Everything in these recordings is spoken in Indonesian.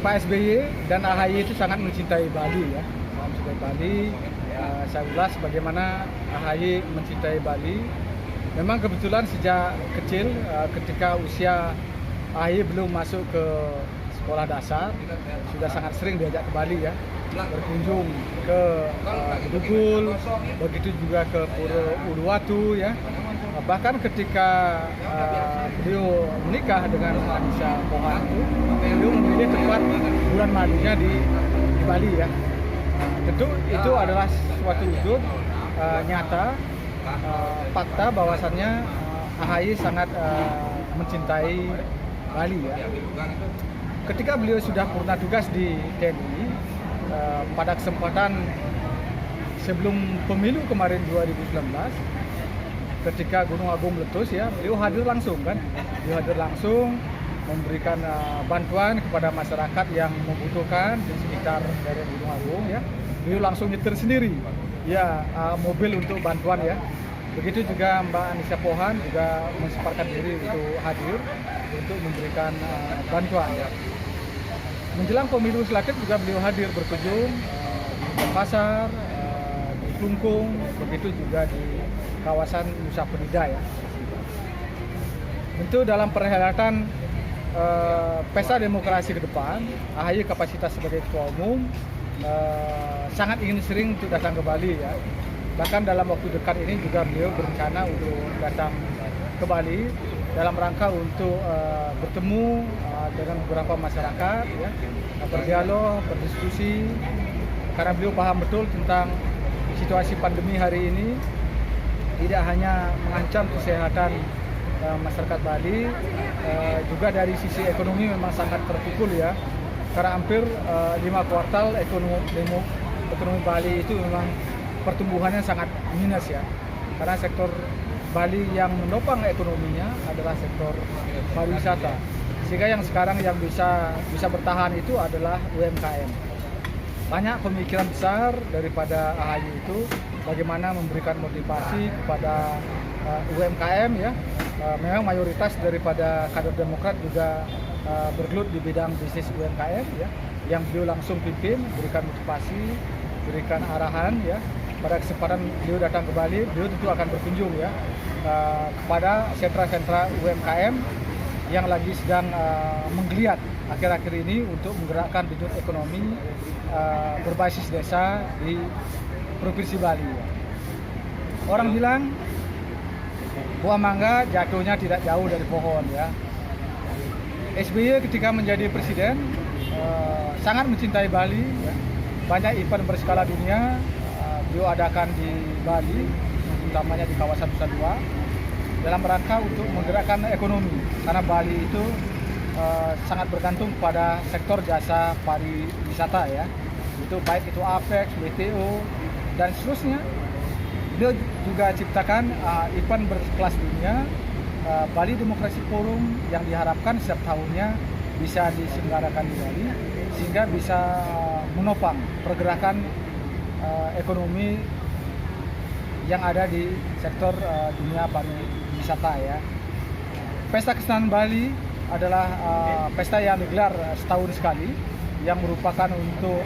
Pak SBY dan AHY itu sangat mencintai Bali ya, sangat mencintai Bali. Saya ulas bagaimana AHY mencintai Bali. Memang kebetulan sejak kecil, ketika usia AHY belum masuk ke sekolah dasar, sudah sangat sering diajak ke Bali ya, berkunjung ke Bedugul, begitu juga ke Pura Uluwatu ya. Bahkan ketika beliau menikah dengan Anissa Pohan itu, beliau memilih tempat bulan madunya di Bali ya. Tentu itu adalah suatu wujud nyata, fakta bahwasannya AHY sangat mencintai Bali ya. Ketika beliau sudah purna tugas di TNI, pada kesempatan sebelum pemilu kemarin 2019, ketika Gunung Agung meletus ya, beliau hadir langsung kan, beliau hadir langsung memberikan bantuan kepada masyarakat yang membutuhkan di sekitar daerah Gunung Agung ya. Beliau langsung nyetir sendiri ya, mobil untuk bantuan ya. Begitu juga Mbak Anissa Pohan juga menyempatkan diri untuk hadir untuk memberikan bantuan ya. Menjelang pemilu selanjutnya juga beliau hadir berkunjung di Denpasar, di Klungkung, begitu juga di kawasan Nusa Penida ya. Tentu dalam perhelatan pesta demokrasi ke depan, AHY kapasitas sebagai ketua umum sangat ingin sering untuk datang ke Bali ya. Bahkan dalam waktu dekat ini juga beliau berencana untuk datang ke Bali dalam rangka untuk bertemu dengan beberapa masyarakat ya, berdialog, berdiskusi, karena beliau paham betul tentang situasi pandemi hari ini tidak hanya mengancam kesehatan masyarakat Bali, juga dari sisi ekonomi memang sangat terpukul ya, karena hampir 5 kuartal ekonomi Bali itu memang pertumbuhannya sangat minus ya, karena sektor Bali yang menopang ekonominya adalah sektor pariwisata, sehingga yang sekarang yang bisa bertahan itu adalah UMKM. Banyak pemikiran besar daripada AHY itu bagaimana memberikan motivasi kepada UMKM ya. Memang mayoritas daripada kader Demokrat juga bergelut di bidang bisnis UMKM ya, yang beliau langsung pimpin, berikan motivasi, berikan arahan ya. Pada kesempatan beliau datang ke Bali, beliau tentu akan berkunjung ya kepada sentra-sentra UMKM yang lagi sedang menggeliat akhir-akhir ini untuk menggerakkan denyut ekonomi berbasis desa di Provinsi Bali. Orang bilang buah mangga jatuhnya tidak jauh dari pohon ya. SBY ketika menjadi presiden sangat mencintai Bali ya. Banyak event berskala dunia beliau adakan di Bali, utamanya di kawasan Nusa Dua, dalam rangka untuk menggerakkan ekonomi, karena Bali itu sangat bergantung pada sektor jasa pariwisata ya, itu baik itu APEX, WTO dan seterusnya. Beliau juga ciptakan event berkelas dunia, Bali Demokrasi Forum, yang diharapkan setiap tahunnya bisa diselenggarakan di Bali sehingga bisa menopang pergerakan ekonomi yang ada di sektor dunia pariwisata ya. Pesta Kesenian Bali adalah pesta yang digelar setahun sekali, yang merupakan untuk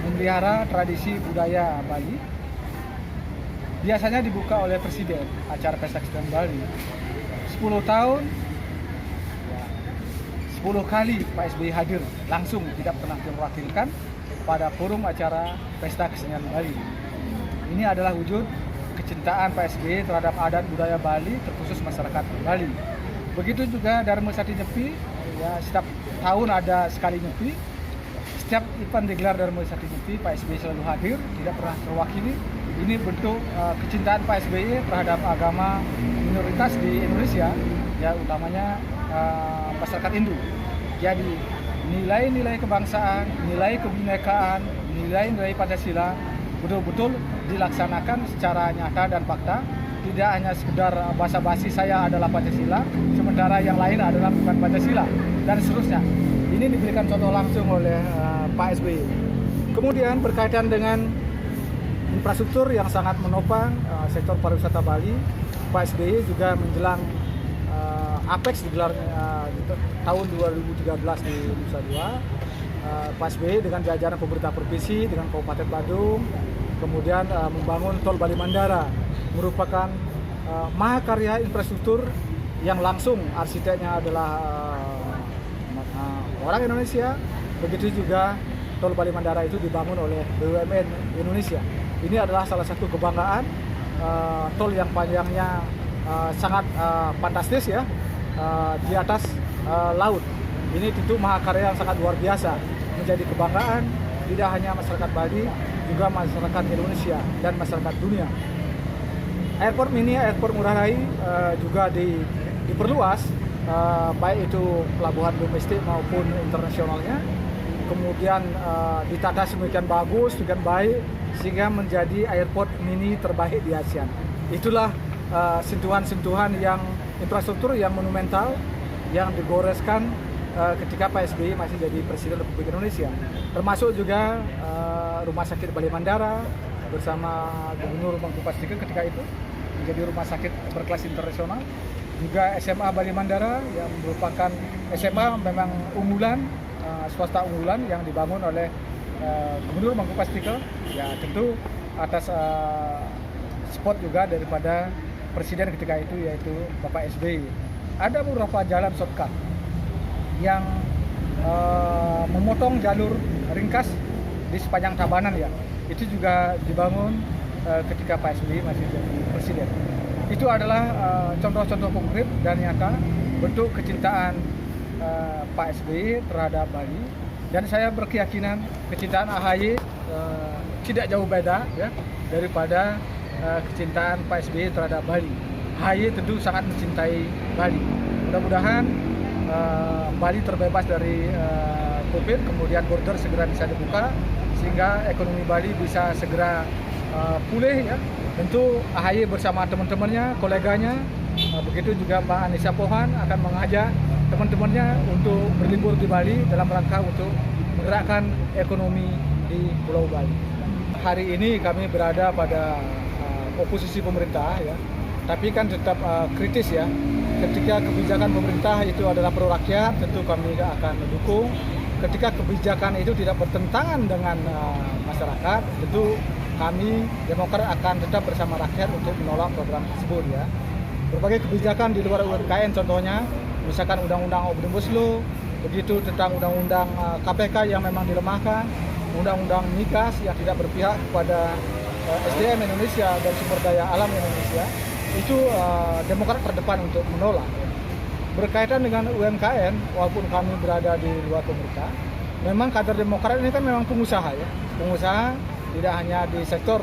memelihara tradisi budaya Bali. Biasanya dibuka oleh Presiden acara Pesta Kesenian Bali. 10 tahun, 10 kali Pak SBY hadir langsung, tidak pernah diwakilkan pada forum acara Pesta Kesenian Bali. Ini adalah wujud kecintaan Pak SBY terhadap adat budaya Bali, terkhusus masyarakat Bali. Begitu juga Dharma Sati Nyepi, ya, setiap tahun ada sekali Nyepi. Setiap event digelar Dharma Sati Nyepi, Pak SBY selalu hadir, tidak pernah terwakili. Ini bentuk kecintaan Pak SBY terhadap agama minoritas di Indonesia, ya, utamanya masyarakat Hindu. Jadi nilai-nilai kebangsaan, nilai kebinekaan, nilai-nilai Pancasila betul-betul dilaksanakan secara nyata dan fakta. Tidak hanya sekedar basa-basi saya adalah Pancasila, sementara yang lain adalah bukan Pancasila, dan seterusnya. Ini diberikan contoh langsung oleh Pak SBY. Kemudian berkaitan dengan infrastruktur yang sangat menopang sektor pariwisata Bali, Pak SBY juga menjelang APEX digelar di tahun 2013 di Nusa Dua. Pak SBY dengan jajaran pemerintah provinsi dengan Kabupaten Badung kemudian membangun Tol Bali Mandara, merupakan mahakarya infrastruktur yang langsung arsiteknya adalah orang Indonesia. Begitu juga Tol Bali Mandara itu dibangun oleh BUMN Indonesia. Ini adalah salah satu kebanggaan, tol yang panjangnya sangat fantastis ya, di atas laut. Ini tentu mahakarya yang sangat luar biasa, menjadi kebanggaan tidak hanya masyarakat Bali, juga masyarakat Indonesia dan masyarakat dunia. Airport mini, airport Ngurah Rai juga diperluas, baik itu pelabuhan domestik maupun internasionalnya. Kemudian ditata sedemikian bagus, dengan baik, sehingga menjadi airport mini terbaik di ASEAN. Itulah sentuhan-sentuhan yang infrastruktur yang monumental yang digoreskan ketika Pak SBY masih jadi Presiden Republik Indonesia. Termasuk juga Rumah Sakit Bali Mandara bersama Gubernur Mangkupas III ketika itu menjadi rumah sakit berkelas internasional. Juga SMA Bali Mandara yang merupakan SMA memang unggulan, swasta unggulan yang dibangun oleh Gubernur Mangkupas III. Ya tentu atas support juga daripada Presiden ketika itu, yaitu Bapak SBY. Ada beberapa jalan shortcut yang memotong jalur ringkas di sepanjang Tabanan ya. Itu juga dibangun ketika Pak SBY masih jadi Presiden. Itu adalah contoh-contoh konkret dan nyata bentuk kecintaan Pak SBY terhadap Bali. Dan saya berkeyakinan kecintaan AHY tidak jauh beda ya daripada kecintaan Pak SBY terhadap Bali. AHY tentu sangat mencintai Bali. Mudah-mudahan Bali terbebas dari COVID, kemudian border segera bisa dibuka sehingga ekonomi Bali bisa segera pulih ya. Tentu AHY bersama teman-temannya, koleganya, begitu juga Mbak Anissa Pohan akan mengajak teman-temannya untuk berlibur di Bali dalam rangka untuk menggerakkan ekonomi di Pulau Bali. Hari ini kami berada pada oposisi pemerintah ya, tapi kan tetap kritis ya. Ketika kebijakan pemerintah itu adalah pro rakyat, tentu kami akan mendukung. Ketika kebijakan itu tidak bertentangan dengan masyarakat, tentu kami Demokrat akan tetap bersama rakyat untuk menolak program tersebut ya. Berbagai kebijakan di luar UMKM contohnya, misalkan Undang-Undang Omnibus Law, begitu tentang Undang-Undang KPK yang memang dilemahkan, Undang-Undang Migas yang tidak berpihak kepada SDM Indonesia dan sumber daya alam Indonesia, itu Demokrat terdepan untuk menolak. Berkaitan dengan UMKM, walaupun kami berada di luar pemerintah, memang kader Demokrat ini kan memang pengusaha ya. Pengusaha tidak hanya di sektor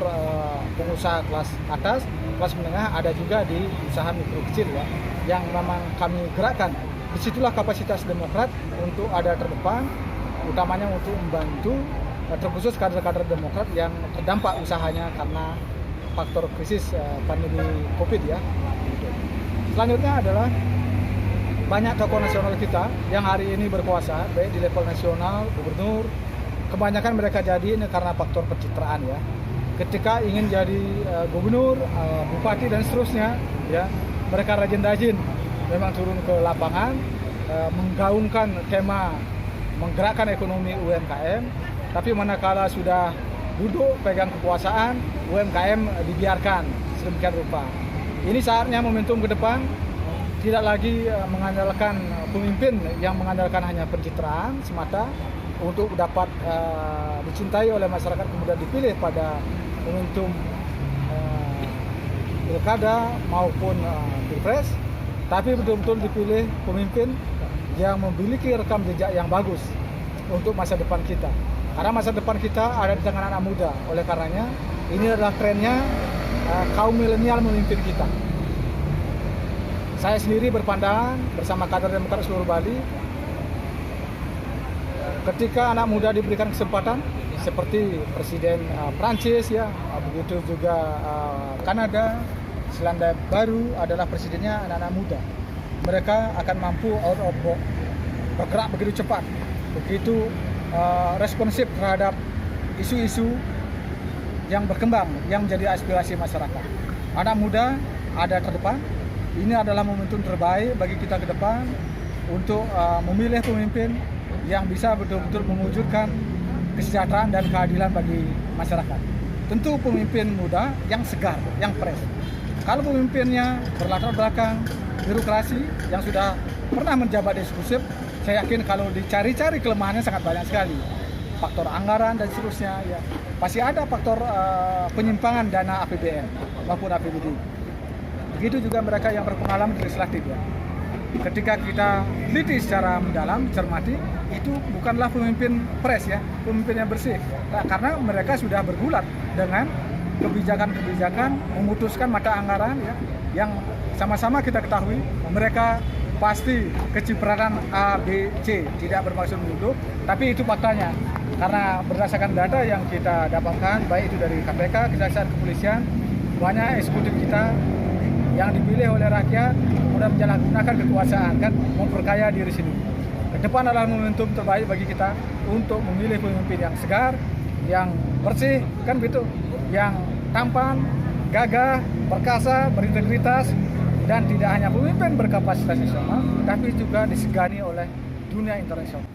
pengusaha kelas atas, kelas menengah, ada juga di usaha mikro kecil ya, yang memang kami gerakkan. Disitulah kapasitas Demokrat untuk ada terdepan, utamanya untuk membantu terkhusus kader-kader Demokrat yang terdampak usahanya karena faktor krisis pandemi COVID ya. Selanjutnya adalah banyak tokoh nasional kita yang hari ini berkuasa, baik di level nasional, gubernur, kebanyakan mereka jadi ini karena faktor pencitraan ya. Ketika ingin jadi gubernur, bupati dan seterusnya ya, mereka rajin-rajin memang turun ke lapangan, menggaungkan tema menggerakkan ekonomi UMKM. Tapi manakala sudah duduk pegang kekuasaan, UMKM dibiarkan sedemikian rupa. Ini saatnya momentum ke depan, tidak lagi mengandalkan pemimpin yang mengandalkan hanya pencitraan semata untuk dapat dicintai oleh masyarakat kemudian dipilih pada momentum pilkada maupun pilpres, tapi betul-betul dipilih pemimpin yang memiliki rekam jejak yang bagus untuk masa depan kita. Karena masa depan kita ada di tangan anak muda. Oleh karenanya, ini adalah trennya kaum milenial memimpin kita. Saya sendiri berpandangan bersama kader Demokrat seluruh Bali, ketika anak muda diberikan kesempatan, seperti Presiden Prancis ya, begitu juga Kanada, Selandia Baru adalah presidennya anak-anak muda. Mereka akan mampu out of box, bergerak begitu cepat, begitu responsif terhadap isu-isu yang berkembang, yang menjadi aspirasi masyarakat. Anak muda ada terdepan, ini adalah momentum terbaik bagi kita ke depan untuk memilih pemimpin yang bisa betul-betul mewujudkan kesejahteraan dan keadilan bagi masyarakat. Tentu pemimpin muda yang segar, yang fresh. Kalau pemimpinnya berlatar belakang birokrasi yang sudah pernah menjabat eksekutif, saya yakin kalau dicari-cari kelemahannya sangat banyak sekali. Faktor anggaran dan seterusnya, ya pasti ada faktor penyimpangan dana APBN maupun APBD. Begitu juga mereka yang berpengalaman di legislatif, ya. Ketika kita teliti secara mendalam, cermati, itu bukanlah pemimpin fresh, ya, pemimpin yang bersih. Nah, karena mereka sudah bergulat dengan kebijakan-kebijakan memutuskan mata anggaran, ya, yang sama-sama kita ketahui mereka pasti kecipratan A, B, C, tidak bermaksud menuduh, tapi itu faktanya. Karena berdasarkan data yang kita dapatkan, baik itu dari KPK, Kejaksaan, Kepolisian, banyak eksekutif kita yang dipilih oleh rakyat kemudian menyalahgunakan kekuasaan, kan, memperkaya diri sendiri. Ke depan adalah momentum terbaik bagi kita untuk memilih pemimpin yang segar, yang bersih, kan begitu, yang tampan, gagah, perkasa, berintegritas, dan tidak hanya pemimpin berkapasitas nasional, tapi juga disegani oleh dunia internasional.